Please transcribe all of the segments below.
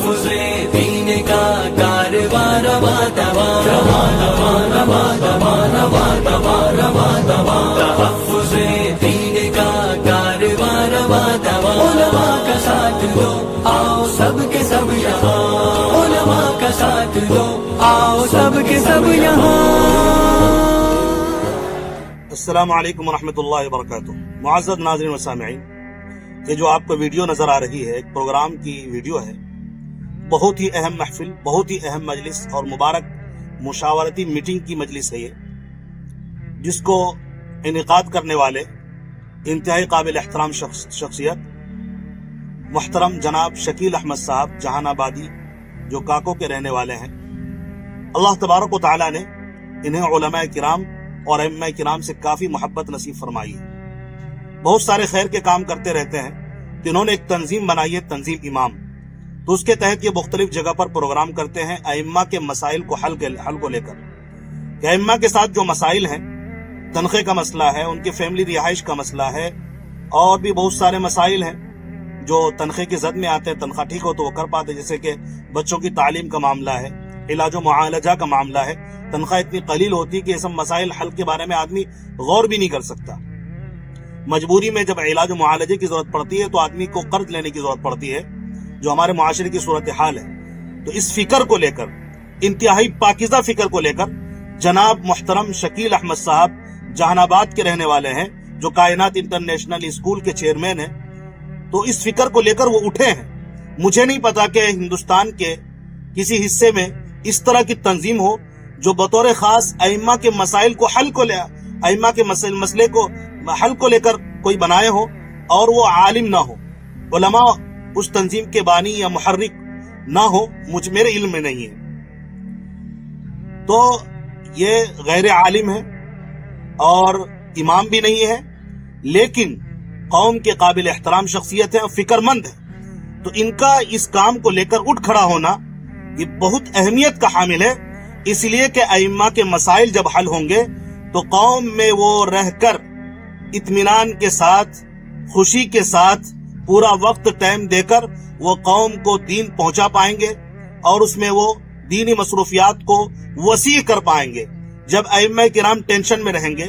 تحفظ دین کا کارواں رواں رواں تحفظ دین کا کارواں رواں رواں علماء کا ساتھ دو آؤ سب کے سب یہاں علماء کا ساتھ دو آؤ سب کے سب یہاں. السلام علیکم ورحمۃ اللہ وبرکاتہ. معزز ناظرین و سامعین، یہ جو آپ کو ویڈیو نظر آ رہی ہے ایک پروگرام کی ویڈیو ہے. بہت ہی اہم محفل، بہت ہی اہم مجلس اور مبارک مشاورتی میٹنگ کی مجلس ہے یہ، جس کو انعقاد کرنے والے انتہائی قابل احترام شخصیت محترم جناب شکیل احمد صاحب جہان آبادی، جو کاکو کے رہنے والے ہیں. اللہ تبارک و تعالی نے انہیں علماء کرام اور ائمہ کرام سے کافی محبت نصیب فرمائی ہے. بہت سارے خیر کے کام کرتے رہتے ہیں. کہ انہوں نے ایک تنظیم بنائی ہے، تنظیم امام. تو اس کے تحت یہ مختلف جگہ پر پروگرام کرتے ہیں ائمہ کے مسائل کو حل کو لے کر. کہ ائمہ کے ساتھ جو مسائل ہیں، تنخواہ کا مسئلہ ہے، ان کے فیملی رہائش کا مسئلہ ہے، اور بھی بہت سارے مسائل ہیں جو تنخواہ کی زد میں آتے ہیں. تنخواہ ٹھیک ہو تو وہ کر پاتے، جیسے کہ بچوں کی تعلیم کا معاملہ ہے، علاج و معالجہ کا معاملہ ہے. تنخواہ اتنی قلیل ہوتی کہ یہ سب مسائل حل کے بارے میں آدمی غور بھی نہیں کر سکتا. مجبوری میں جب علاج و معالجے کی ضرورت پڑتی ہے تو آدمی کو قرض لینے کی ضرورت پڑتی ہے، جو ہمارے معاشرے کی صورتحال ہے. تو اس فکر کو لے کر، انتہائی پاکیزہ فکر کو لے کر، جناب محترم شکیل احمد صاحب جہان آباد کے رہنے والے ہیں، جو کائنات انٹرنیشنل اسکول کے چیئرمین ہیں. تو اس فکر کو لے کر وہ اٹھے ہیں. مجھے نہیں پتا کہ ہندوستان کے کسی حصے میں اس طرح کی تنظیم ہو جو بطور خاص ائمہ کے مسائل کو ائمہ کے مسئلے کو حل کو لے کر کوئی بنائے ہو اور وہ عالم نہ ہو. علماء اس تنظیم کے بانی یا محرک نہ ہو، میرے علم میں نہیں ہے. تو یہ غیر عالم ہے اور امام بھی نہیں ہے، لیکن قوم کے قابل احترام شخصیت ہے اور فکر مند ہے. تو ان کا اس کام کو لے کر اٹھ کھڑا ہونا یہ بہت اہمیت کا حامل ہے. اس لیے کہ ائمہ کے مسائل جب حل ہوں گے تو قوم میں وہ رہ کر اطمینان کے ساتھ، خوشی کے ساتھ، پورا وقت ٹائم دے کر وہ قوم کو دین پہنچا پائیں گے اور اس میں وہ دینی مصروفیات کو وسیع کر پائیں گے. جب ائمہ کرام ٹینشن میں رہیں گے،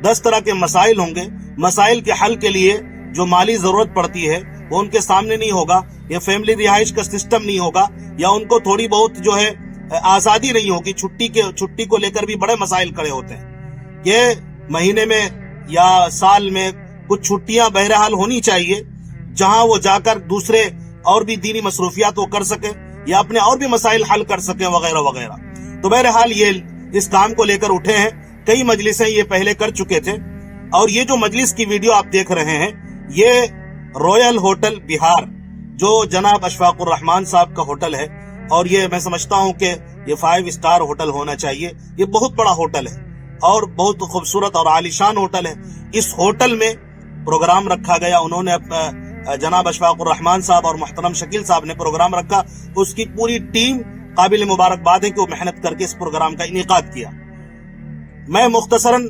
10 طرح کے مسائل ہوں گے، مسائل کے حل کے لیے جو مالی ضرورت پڑتی ہے وہ ان کے سامنے نہیں ہوگا، یا فیملی رہائش کا سسٹم نہیں ہوگا، یا ان کو تھوڑی بہت جو ہے آزادی نہیں ہوگی. چھٹی کو لے کر بھی بڑے مسائل کھڑے ہوتے ہیں. یہ مہینے میں یا سال میں کچھ چھٹیاں بہرحال ہونی چاہیے جہاں وہ جا کر دوسرے اور بھی دینی مصروفیات وہ کر سکے یا اپنے اور بھی مسائل حل کر سکیں وغیرہ وغیرہ. تو بہرحال یہ اس کام کو لے کر اٹھے ہیں. کئی مجلسیں یہ پہلے کر چکے تھے، اور یہ جو مجلس کی ویڈیو آپ دیکھ رہے ہیں یہ رویل ہوٹل بہار، جو جناب اشفاق الرحمان صاحب کا ہوٹل ہے، اور یہ میں سمجھتا ہوں کہ یہ 5 اسٹار ہوٹل ہونا چاہیے. یہ بہت بڑا ہوٹل ہے اور بہت خوبصورت اور عالیشان ہوٹل ہے. اس ہوٹل میں پروگرام رکھا گیا. انہوں نے جناب اشفاق الرحمان صاحب اور محترم شکیل صاحب نے پروگرام رکھا. اس کی پوری ٹیم قابل مبارکباد ہے کہ وہ محنت کر کے اس پروگرام کا انعقاد کیا. میں مختصراً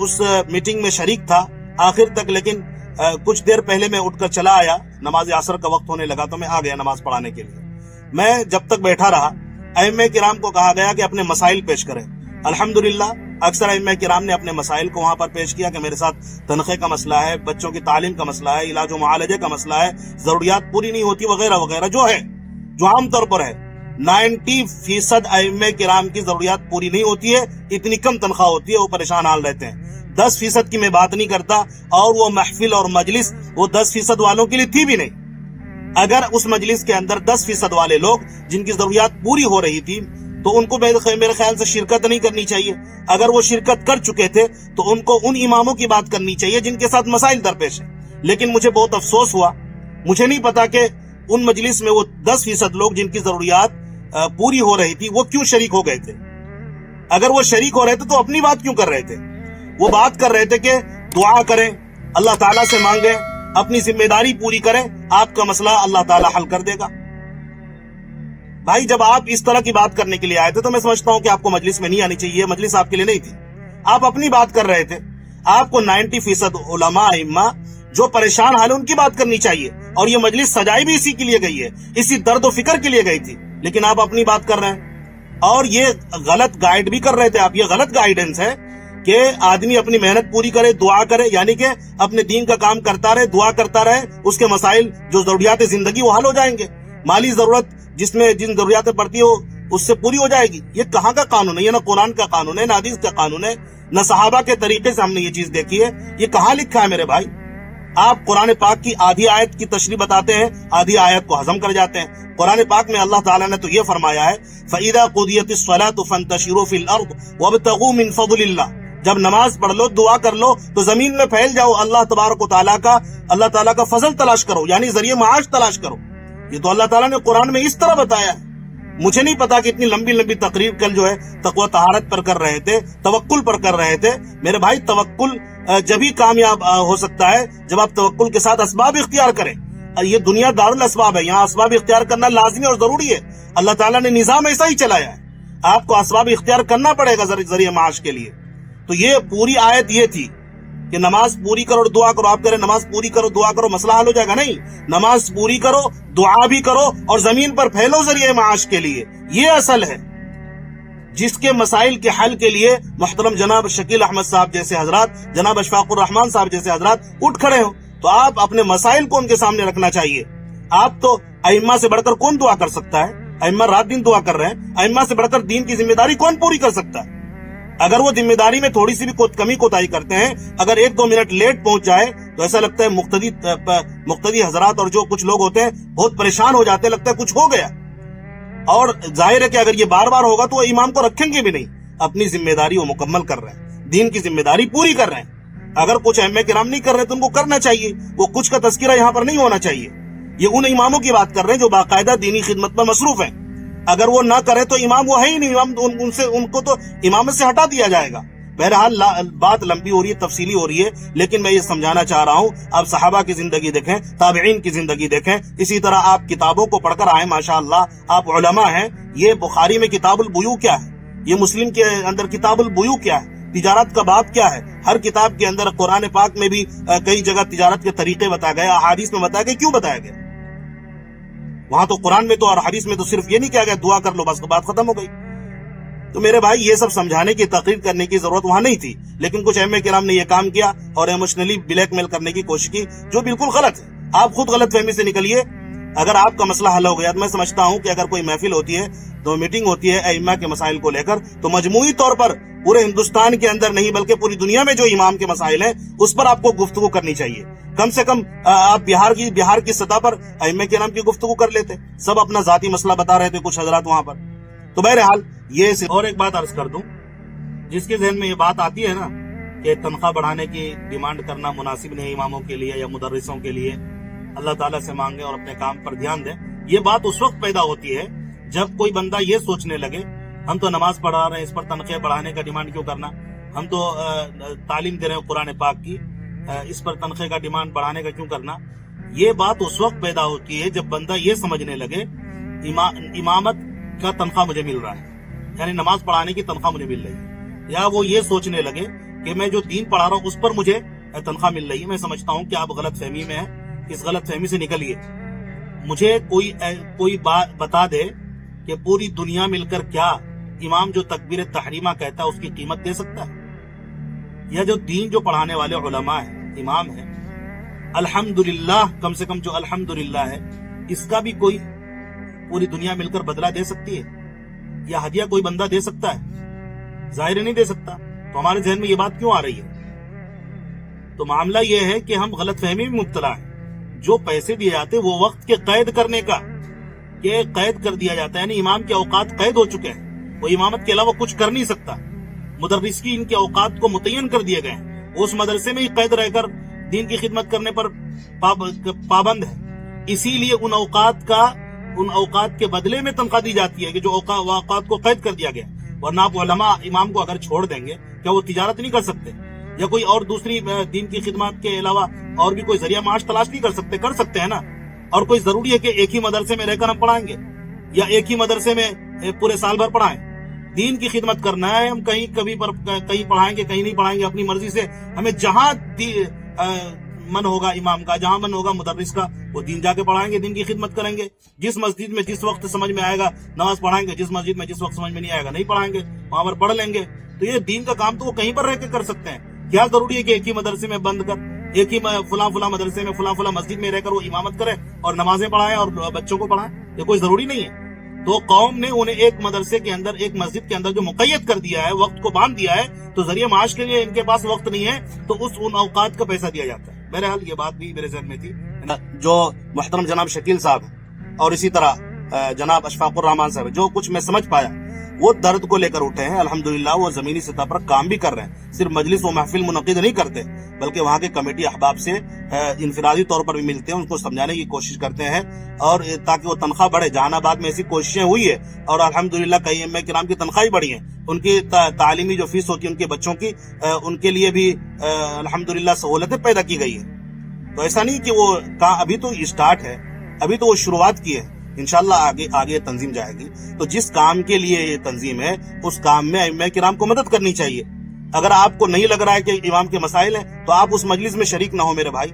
اس میٹنگ میں شریک تھا آخر تک، لیکن کچھ دیر پہلے میں اٹھ کر چلا آیا. نماز عصر کا وقت ہونے لگا تو میں آ گیا نماز پڑھانے کے لیے. میں جب تک بیٹھا رہا، ائمہ کرام کو کہا گیا کہ اپنے مسائل پیش کریں. الحمدللہ اکثر ائمہ کرام نے اپنے مسائل کو وہاں پر پیش کیا کہ میرے ساتھ تنخواہ کا مسئلہ ہے، بچوں کی تعلیم کا مسئلہ ہے، علاج و معالجے کا مسئلہ ہے، ضروریات پوری نہیں ہوتی وغیرہ وغیرہ، جو عام طور پر ہے. 90% ائمہ کرام کی ضروریات پوری نہیں ہوتی ہے، اتنی کم تنخواہ ہوتی ہے، وہ پریشان حال رہتے ہیں. 10% کی میں بات نہیں کرتا، اور وہ محفل اور مجلس وہ 10% والوں کے لیے تھی بھی نہیں. اگر اس مجلس کے اندر 10% والے لوگ جن کی ضروریات پوری ہو رہی تھی تو ان کو میرے خیال سے شرکت نہیں کرنی چاہیے. اگر وہ شرکت کر چکے تھے تو ان کو ان اماموں کی بات کرنی چاہیے جن کے ساتھ مسائل درپیش ہیں. لیکن مجھے بہت افسوس ہوا، مجھے نہیں پتا کہ ان مجلس میں وہ 10% لوگ جن کی ضروریات پوری ہو رہی تھی وہ کیوں شریک ہو گئے تھے. اگر وہ شریک ہو رہے تھے تو اپنی بات کیوں کر رہے تھے؟ وہ بات کر رہے تھے کہ دعا کریں، اللہ تعالیٰ سے مانگیں، اپنی ذمہ داری پوری کریں، آپ کا مسئلہ اللہ تعالیٰ حل کر دے گا. بھائی جب آپ اس طرح کی بات کرنے کے لیے آئے تھے تو میں سمجھتا ہوں کہ آپ کو مجلس میں نہیں آنی چاہیے. مجلس آپ کے لیے نہیں تھی، آپ اپنی بات کر رہے تھے. آپ کو 90% علماء ائمہ جو پریشان حال ان کی بات کرنی چاہیے. اور یہ مجلس سجائی بھی اسی کے لیے گئی ہے، اسی درد و فکر کے لیے گئی تھی، لیکن آپ اپنی بات کر رہے ہیں اور یہ غلط گائیڈ بھی کر رہے تھے آپ۔ یہ غلط گائیڈنس ہے کہ آدمی اپنی محنت پوری کرے، دعا کرے، یعنی کہ اپنے دین کا کام کرتا رہے، دعا کرتا رہے، اس کے مسائل جو ضروریات زندگی وہ حل ہو جائیں گے، مالی ضرورت جس میں جن ضروریاتیں پڑتی ہو اس سے پوری ہو جائے گی۔ یہ کہاں کا قانون ہے؟ یہ نہ قرآن کا قانون ہے، نہ حدیث کا قانون ہے، نہ صحابہ کے طریقے سے ہم نے یہ چیز دیکھی ہے۔ یہ کہاں لکھا ہے میرے بھائی؟ آپ قرآن پاک کی آدھی آیت کی تشریح بتاتے ہیں، آدھی آیت کو ہضم کر جاتے ہیں۔ قرآن پاک میں اللہ تعالیٰ نے تو یہ فرمایا ہے فَإِذَا قُضِيَتِ الصَّلَاةُ فَانتَشِرُوا فِي الْأَرْضِ وَابْتَغُوا مِن فَضْلِ اللَّهِ، جب نماز پڑھ لو، دعا کر لو تو زمین میں پھیل جاؤ، اللہ تبارک و تعالیٰ کا فضل تلاش کرو، یعنی ذریعہ معاش تلاش کرو۔ یہ تو اللہ تعالیٰ نے قرآن میں اس طرح بتایا ہے۔ مجھے نہیں پتا کہ اتنی لمبی لمبی تقریر کل جو ہے تقوی طہارت پر کر رہے تھے، توکل پر کر رہے تھے۔ میرے بھائی توکل جبھی کامیاب ہو سکتا ہے جب آپ توکل کے ساتھ اسباب اختیار کریں۔ یہ دنیا دار الاسباب ہے، یہاں اسباب اختیار کرنا لازمی اور ضروری ہے۔ اللہ تعالیٰ نے نظام ایسا ہی چلایا ہے، آپ کو اسباب اختیار کرنا پڑے گا ذریعہ معاش کے لیے۔ تو یہ پوری آیت یہ تھی کہ نماز پوری کرو اور دعا کرو۔ آپ کہہ رہے نماز پوری کرو دعا کرو مسئلہ حل ہو جائے گا، نہیں، نماز پوری کرو، دعا بھی کرو اور زمین پر پھیلو ذریعہ معاش کے لیے۔ یہ اصل ہے جس کے مسائل کے حل کے لیے محترم جناب شکیل احمد صاحب جیسے حضرات، جناب اشفاق الرحمان صاحب جیسے حضرات اٹھ کھڑے ہوں، تو آپ اپنے مسائل کو ان کے سامنے رکھنا چاہیے۔ آپ تو ائمہ سے بڑھ کر کون دعا کر سکتا ہے؟ ائمہ رات دن دعا کر رہے ہیں، ائمہ سے بڑھ کر دین کی ذمہ داری کون پوری کر سکتا ہے؟ اگر وہ ذمہ داری میں تھوڑی سی بھی کمی کوتاہی کرتے ہیں، اگر 1-2 منٹ لیٹ پہنچ جائے تو ایسا لگتا ہے مقتدی حضرات اور جو کچھ لوگ ہوتے ہیں بہت پریشان ہو جاتے ہیں، لگتا ہے کچھ ہو گیا۔ اور ظاہر ہے کہ اگر یہ بار بار ہوگا تو وہ امام کو رکھیں گے بھی نہیں۔ اپنی ذمہ داری وہ مکمل کر رہے ہیں، دین کی ذمہ داری پوری کر رہے ہیں۔ اگر کچھ ائمہ کرام نہیں کر رہے تو ان کو کرنا چاہیے، وہ کچھ کا تذکرہ یہاں پر نہیں ہونا چاہیے۔ یہ ان اماموں کی بات کر رہے ہیں جو باقاعدہ دینی خدمت پر مصروف ہیں۔ اگر وہ نہ کرے تو امام وہ ہے ہی نہیں، ان کو تو امامت سے ہٹا دیا جائے گا۔ بہرحال بات لمبی ہو رہی ہے، تفصیلی ہو رہی ہے، لیکن میں یہ سمجھانا چاہ رہا ہوں آپ صحابہ کی زندگی دیکھیں، تابعین کی زندگی دیکھیں، اسی طرح آپ کتابوں کو پڑھ کر آئیں، ماشاءاللہ آپ علماء ہیں۔ یہ بخاری میں کتاب البیوع کیا ہے، یہ مسلم کے اندر کتاب البیوع کیا ہے، تجارت کا باب کیا ہے۔ ہر کتاب کے اندر قرآن پاک میں بھی کئی جگہ تجارت کے طریقے بتائے گئے، احادیث میں بتایا گیا، کیوں بتایا گیا؟ وہاں تو قرآن میں تو اور حدیث میں تو صرف یہ نہیں کہا گیا دعا کر لو بس بات ختم ہو گئی۔ تو میرے بھائی یہ سب سمجھانے کی تقریر کرنے کی ضرورت وہاں نہیں تھی، لیکن کچھ ائمہ کرام نے یہ کام کیا اور ایموشنلی بلیک میل کرنے کی کوشش کی، جو بالکل غلط ہے۔ آپ خود غلط فہمی سے نکلیے۔ اگر آپ کا مسئلہ حل ہو گیا تو میں سمجھتا ہوں کہ اگر کوئی محفل ہوتی ہے تو میٹنگ ہوتی ہے ائمہ کے مسائل کو لے کر، تو مجموعی طور پر پورے ہندوستان کے اندر نہیں بلکہ پوری دنیا میں جو امام کے مسائل ہیں اس پر آپ کو گفتگو کرنی چاہیے۔ کم سے کم آپ بہار کی سطح پر ائمہ کرام کی گفتگو کر لیتے، سب اپنا ذاتی مسئلہ بتا رہے تھے کچھ حضرات وہاں پر۔ تو بہرحال یہ اور ایک بات عرض کر دوں، جس کے ذہن میں یہ بات آتی ہے نا کہ تنخواہ بڑھانے کی ڈیمانڈ کرنا مناسب نہیں اماموں کے لیے یا مدرسوں کے لیے، اللہ تعالیٰ سے مانگیں اور اپنے کام پر دھیان دیں۔ یہ بات اس وقت پیدا ہوتی ہے جب کوئی بندہ یہ سوچنے لگے ہم تو نماز پڑھا رہے ہیں، اس پر تنخواہ بڑھانے کا ڈیمانڈ کیوں کرنا، ہم تو تعلیم دے رہے ہیں قرآن پاک کی، اس پر تنخواہ کا ڈیمانڈ بڑھانے کا کیوں کرنا۔ یہ بات اس وقت پیدا ہوتی ہے جب بندہ یہ سمجھنے لگے امامت کا تنخواہ مجھے مل رہا ہے، یعنی نماز پڑھانے کی تنخواہ مجھے مل رہی ہے، یا وہ یہ سوچنے لگے کہ میں جو دین پڑھا رہا ہوں اس پر مجھے تنخواہ مل رہی ہے۔ میں سمجھتا ہوں کہ آپ غلط فہمی میں ہیں، اس غلط فہمی سے نکلیے۔ مجھے کوئی بات بتا دے کہ پوری دنیا مل کر کیا امام جو تکبیر تحریمہ کہتا ہے اس کی قیمت دے سکتا ہے؟ یا جو دین جو پڑھانے والے علماء ہیں، امام ہیں، الحمدللہ، کم سے کم جو الحمدللہ ہے اس کا بھی کوئی پوری دنیا مل کر بدلہ دے سکتی ہے یا ہدیہ کوئی بندہ دے سکتا ہے؟ ظاہر نہیں دے سکتا۔ تو ہمارے ذہن میں یہ بات کیوں آ رہی ہے؟ تو معاملہ یہ ہے کہ ہم غلط فہمی میں مبتلا ہیں۔ جو پیسے دیے جاتے وہ وقت کے قید کرنے کا، کہ قید کر دیا جاتا ہے، یعنی امام کے اوقات قید ہو چکے ہیں، وہ امامت کے علاوہ کچھ کر نہیں سکتا۔ مدرسین کے اوقات کو متعین کر دیے گئے ہیں، اس مدرسے میں ہی قید رہ کر دین کی خدمت کرنے پر پابند ہے۔ اسی لیے ان اوقات کے بدلے میں تنخواہ دی جاتی ہے کہ جو اوقات کو قید کر دیا گیا، ورنہ آپ علماء امام کو اگر چھوڑ دیں گے کیا وہ تجارت نہیں کر سکتے یا کوئی اور دوسری دین کی خدمات کے علاوہ اور بھی کوئی ذریعہ معاش تلاش نہیں کر سکتے؟ کر سکتے ہیں نا۔ اور کوئی ضروری ہے کہ ایک ہی مدرسے میں رہ کر ہم پڑھائیں گے یا ایک ہی مدرسے میں پورے سال بھر پڑھائیں؟ دین کی خدمت کرنا ہے، ہم کہیں پڑھائیں گے، کہیں نہیں پڑھائیں گے، اپنی مرضی سے ہمیں جہاں من ہوگا امام کا, جہاں من ہوگا مدرس کا, وہ دین جا کے پڑھائیں گے, دین کی خدمت کریں گے. جس مسجد میں جس وقت سمجھ میں آئے گا نماز پڑھائیں گے, جس مسجد میں جس وقت سمجھ میں نہیں آئے گا نہیں پڑھائیں گے, وہاں پر پڑھ لیں گے. تو یہ دین کا کام تو وہ کہیں پر رہ کے کر سکتے ہیں. کیا ضروری ہے کہ ایک ہی مدرسے میں بند کر, ایک ہی فلاں مدرسے میں فلاں مسجد میں رہ کر وہ امامت کرے اور نمازیں پڑھائیں اور بچوں کو پڑھائیں؟ یہ کوئی ضروری نہیں ہے. تو قوم نے انہیں ایک مدرسے کے اندر, ایک مسجد کے اندر جو مقید کر دیا ہے, وقت کو باندھ دیا ہے, تو ذریعہ معاش کے لیے ان کے پاس وقت نہیں ہے, تو ان اوقات کا پیسہ دیا جاتا ہے. بہرحال یہ بات بھی میرے ذہن میں تھی. جو محترم جناب شکیل صاحب ہیں اور اسی طرح جناب اشفاق الرحمان صاحب, جو کچھ میں سمجھ پایا وہ درد کو لے کر اٹھے ہیں. الحمدللہ وہ زمینی سطح پر کام بھی کر رہے ہیں. صرف مجلس و محفل منعقد نہیں کرتے, بلکہ وہاں کے کمیٹی احباب سے انفرادی طور پر بھی ملتے ہیں, ان کو سمجھانے کی کوشش کرتے ہیں, اور تاکہ وہ تنخواہ بڑھے. جہان آباد میں ایسی کوششیں ہوئی ہے, اور الحمدللہ کئی ائمہ کرام کی تنخواہیں بڑھی ہیں. ان کی تعلیمی جو فیس ہوتی ہے ان کے بچوں کی, ان کے لیے بھی الحمدللہ سہولتیں پیدا کی گئی ہیں. تو ایسا نہیں کہ وہ ابھی تو اسٹارٹ ہے, ابھی تو وہ شروعات کی ہے. انشاءاللہ آگے تنظیم جائے گی. تو جس کام کے لیے یہ تنظیم ہے اس کام میں ائمہ کرام کو مدد کرنی چاہیے. اگر آپ کو نہیں لگ رہا ہے کہ امام کے مسائل ہیں تو آپ اس مجلس میں شریک نہ ہو میرے بھائی.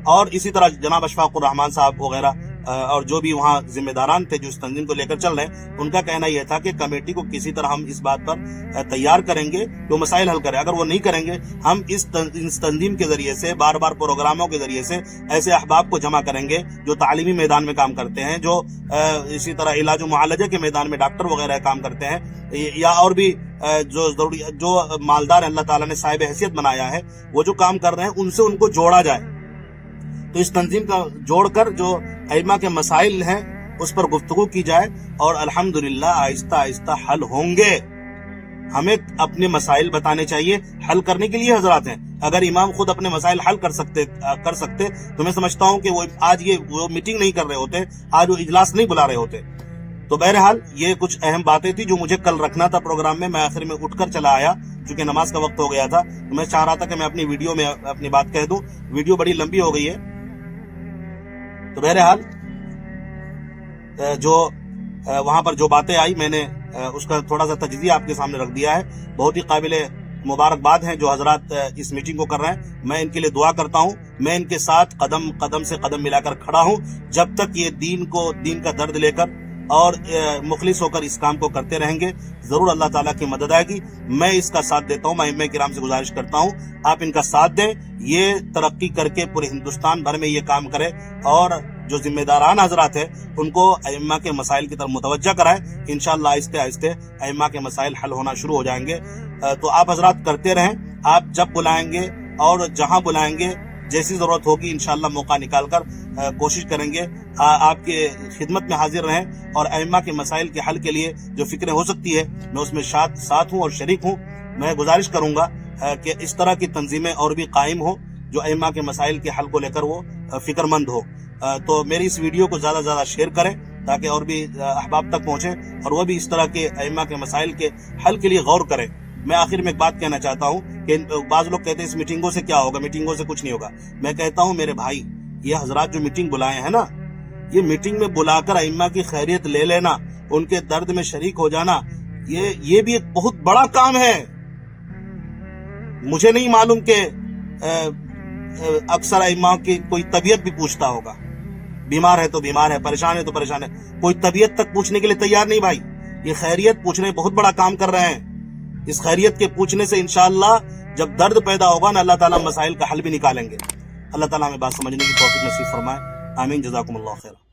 اور اسی طرح جناب اشفاق الرحمان صاحب وغیرہ اور جو بھی وہاں ذمہ داران تھے جو اس تنظیم کو لے کر چل رہے ہیں, ان کا کہنا یہ تھا کہ کمیٹی کو کسی طرح ہم اس بات پر تیار کریں گے کہ وہ مسائل حل کرے. اگر وہ نہیں کریں گے, ہم اس تنظیم کے ذریعے سے, بار بار پروگراموں کے ذریعے سے ایسے احباب کو جمع کریں گے جو تعلیمی میدان میں کام کرتے ہیں, جو اسی طرح علاج و معالجہ کے میدان میں ڈاکٹر وغیرہ کام کرتے ہیں, یا اور بھی جو مالدار اللہ تعالیٰ نے صاحب حیثیت بنایا ہے, وہ جو کام کر رہے ہیں ان سے ان کو جوڑا جائے. تو اس تنظیم کا جوڑ کر جو ائمہ کے مسائل ہیں اس پر گفتگو کی جائے, اور الحمدللہ آہستہ آہستہ حل ہوں گے. ہمیں اپنے مسائل بتانے چاہیے, حل کرنے کے لیے حضرات ہیں. اگر امام خود اپنے مسائل حل کر سکتے تو میں سمجھتا ہوں کہ وہ آج وہ میٹنگ نہیں کر رہے ہوتے, آج وہ اجلاس نہیں بلا رہے ہوتے. تو بہرحال یہ کچھ اہم باتیں تھی جو مجھے کل رکھنا تھا پروگرام میں آخر میں اٹھ کر چلا آیا, چونکہ نماز کا وقت ہو گیا تھا. تو میں چاہ رہا تھا کہ میں اپنی ویڈیو میں اپنی بات کہہ دوں. ویڈیو بڑی لمبی ہو گئی ہے. تو بہرحال جو وہاں پر جو باتیں آئی میں نے اس کا تھوڑا سا تجزیہ آپ کے سامنے رکھ دیا ہے. بہت ہی قابل مبارکباد ہیں جو حضرات اس میٹنگ کو کر رہے ہیں. میں ان کے لیے دعا کرتا ہوں, میں ان کے ساتھ قدم سے قدم ملا کر کھڑا ہوں. جب تک یہ دین کا درد لے کر اور مخلص ہو کر اس کام کو کرتے رہیں گے, ضرور اللہ تعالیٰ کی مدد آئے گی. میں اس کا ساتھ دیتا ہوں. میں ائمہ کرام سے گزارش کرتا ہوں آپ ان کا ساتھ دیں, یہ ترقی کر کے پورے ہندوستان بھر میں یہ کام کرے, اور جو ذمہ داران حضرات ہیں ان کو ائمہ کے مسائل کی طرف متوجہ کرائے. انشاءاللہ آہستہ آہستہ ائمہ کے مسائل حل ہونا شروع ہو جائیں گے. تو آپ حضرات کرتے رہیں. آپ جب بلائیں گے اور جہاں بلائیں گے, جیسی ضرورت ہوگی انشاءاللہ موقع نکال کر کوشش کریں گے آپ کے خدمت میں حاضر رہیں, اور ائمہ کے مسائل کے حل کے لیے جو فکریں ہو سکتی ہے میں اس میں ساتھ ہوں اور شریک ہوں. میں گزارش کروں گا کہ اس طرح کی تنظیمیں اور بھی قائم ہوں جو ائمہ کے مسائل کے حل کو لے کر وہ فکر مند ہو. تو میری اس ویڈیو کو زیادہ سے زیادہ شیئر کریں تاکہ اور بھی احباب تک پہنچے, اور وہ بھی اس طرح کے ائمہ کے مسائل کے حل کے لیے غور کریں. میں آخر میں ایک بات کہنا چاہتا ہوں کہ بعض لوگ کہتے ہیں اس میٹنگوں سے کیا ہوگا, میٹنگوں سے کچھ نہیں ہوگا. میں کہتا ہوں میرے بھائی, یہ حضرات جو میٹنگ بلائے ہیں نا, یہ میٹنگ میں بلا کر ائمہ کی خیریت لے لینا, ان کے درد میں شریک ہو جانا, یہ بھی ایک بہت بڑا کام ہے. مجھے نہیں معلوم کہ اکثر ائمہ کی کوئی طبیعت بھی پوچھتا ہوگا. بیمار ہے تو بیمار ہے, پریشان ہے تو پریشان ہے, کوئی طبیعت تک پوچھنے کے لیے تیار نہیں بھائی. یہ خیریت پوچھنے بہت بڑا کام کر رہے ہیں. اس خیریت کے پوچھنے سے انشاءاللہ جب درد پیدا ہوگا نا, اللہ تعالیٰ مسائل کا حل بھی نکالیں گے. اللہ تعالیٰ ہمیں بات سمجھنے کی توفیق نصیب فرمائے. آمین. جزاکم اللہ خیر.